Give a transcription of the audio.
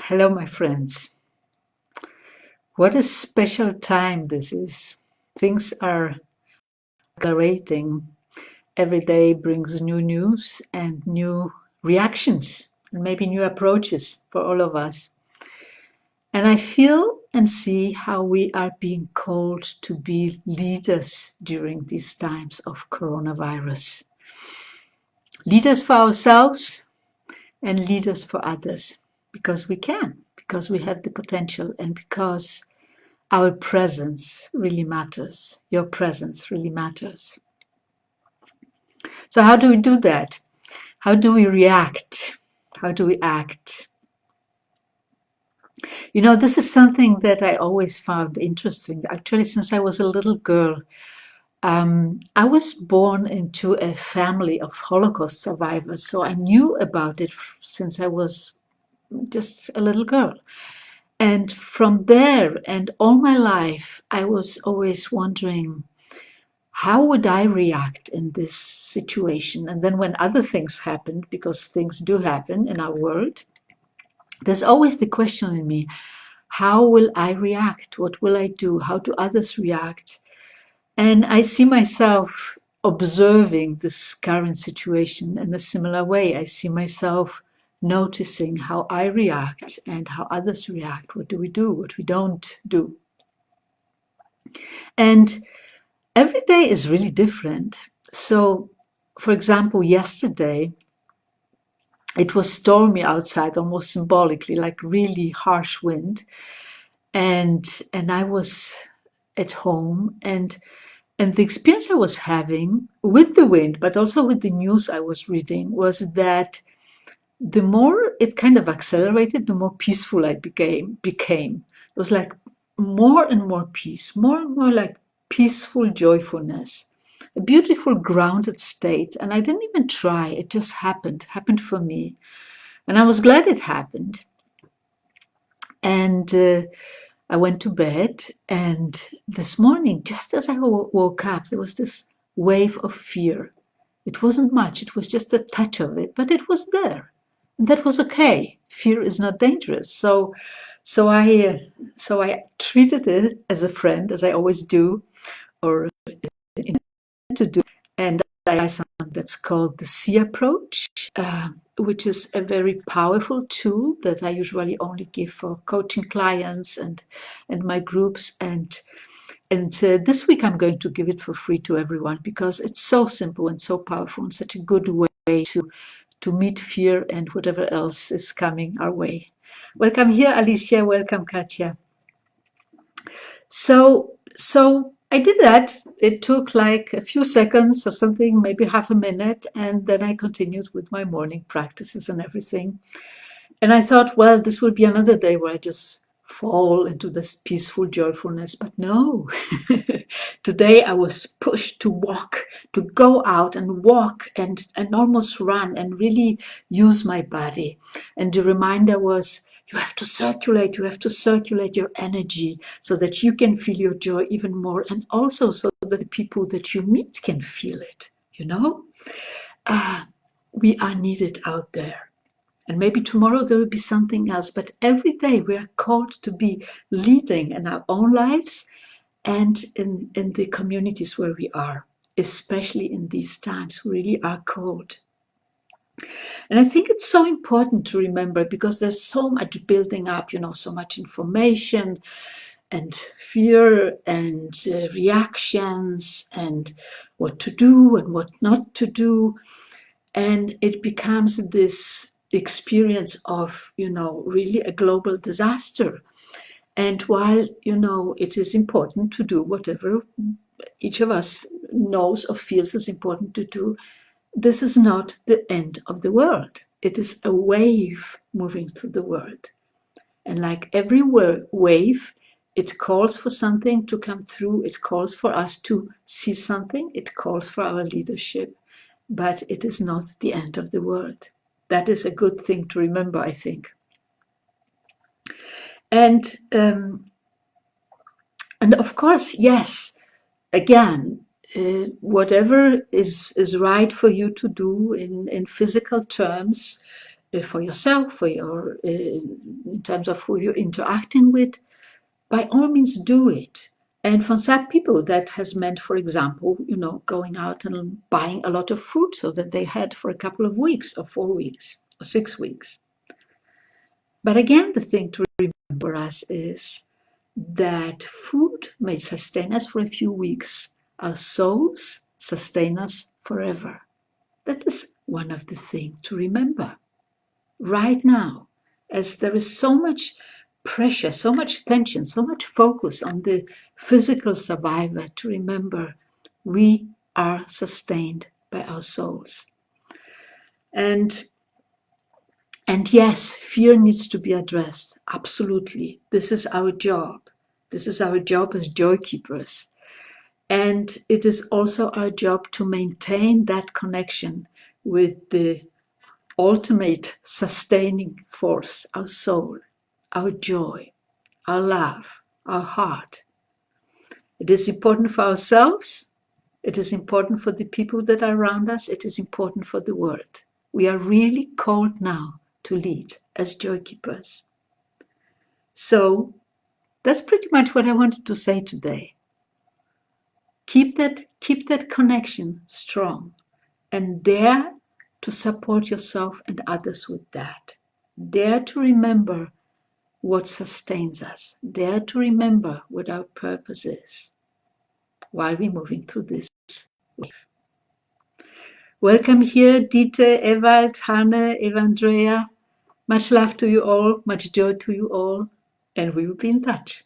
Hello, my friends. What a special time this is. Things are accelerating. Every day brings new news and new reactions, and maybe new approaches for all of us. And I feel and see how we are being called to be leaders during these times of coronavirus. Leaders for ourselves and leaders for others, because we can, because we have the potential, and because our presence really matters. Your presence really matters. So how do we do that? How do we react? How do we act? You know, this is something that I always found interesting. Actually, since I was a little girl, I was born into a family of Holocaust survivors. So I knew about it since I was just a little girl. And from there and all my life, I was always wondering, how would I react in this situation? And then when other things happened, because things do happen in our world, there's always the question in me, how will I react? What will I do? How do others react? And I see myself observing this current situation in a similar way. I see myself noticing how I react and how others react. What do we do? What we don't do? And every day is really different. So, for example, yesterday it was stormy outside, almost symbolically, like really harsh wind, and I was at home, and the experience I was having with the wind, but also with the news I was reading, was that the more it kind of accelerated, the more peaceful I became. It was like more and more peace, more and more like peaceful joyfulness, a beautiful grounded state. And I didn't even try, it just happened for me. And I was glad it happened. And I went to bed, and this morning, just as I woke up, there was this wave of fear. It wasn't much, it was just a touch of it, but it was there. And that was okay. Fear is not dangerous. So I treated it as a friend, as I always do, or intend to do. And I try something that's called the C approach, which is a very powerful tool that I usually only give for coaching clients and my groups. And this week I'm going to give it for free to everyone because it's so simple and so powerful and such a good way to meet fear and whatever else is coming our way. Welcome here, Alicia. Welcome, Katja. So I did that. It took like a few seconds or something, maybe half a minute, and then I continued with my morning practices and everything. And I thought, well, this will be another day where I just fall into this peaceful joyfulness. But no, today I was pushed to walk, to go out and walk and almost run and really use my body. And the reminder was, you have to circulate your energy so that you can feel your joy even more, and also so that the people that you meet can feel it, you know? We are needed out there. And maybe tomorrow there will be something else, but every day we are called to be leading in our own lives and in the communities where we are, especially in these times. We really are called. And I think it's so important to remember because there's so much building up, so much information and fear and reactions and what to do and what not to do. And it becomes this experience of, really a global disaster. And while, it is important to do whatever each of us knows or feels is important to do, this is not the end of the world. It is a wave moving through the world. And like every wave, it calls for something to come through. It calls for us to see something. It calls for our leadership. But it is not the end of the world. That is a good thing to remember, I think. And of course, yes, again, whatever is right for you to do in physical terms, for yourself, in terms of who you're interacting with, by all means do it. And for some people, that has meant, for example, going out and buying a lot of food so that they had for a couple of weeks or 4 weeks or 6 weeks. But again, the thing to remember for us is that food may sustain us for a few weeks. Our souls sustain us forever. That is one of the things to remember right now, as there is so much pressure, so much tension, so much focus on the physical survivor, to remember we are sustained by our souls. And yes, fear needs to be addressed. Absolutely. This is our job. This is our job as joy keepers. And it is also our job to maintain that connection with the ultimate sustaining force, our soul, our joy, our love, our heart. It is important for ourselves. It is important for the people that are around us. It is important for the world. We are really called now to lead as joy keepers. So that's pretty much what I wanted to say today. Keep that connection strong and dare to support yourself and others with that. Dare to remember what sustains us. Dare to remember what our purpose is while we're moving through this wave. Welcome here, Dieter, Ewald, Hanne, Evandrea. Much love to you all, much joy to you all, and we will be in touch.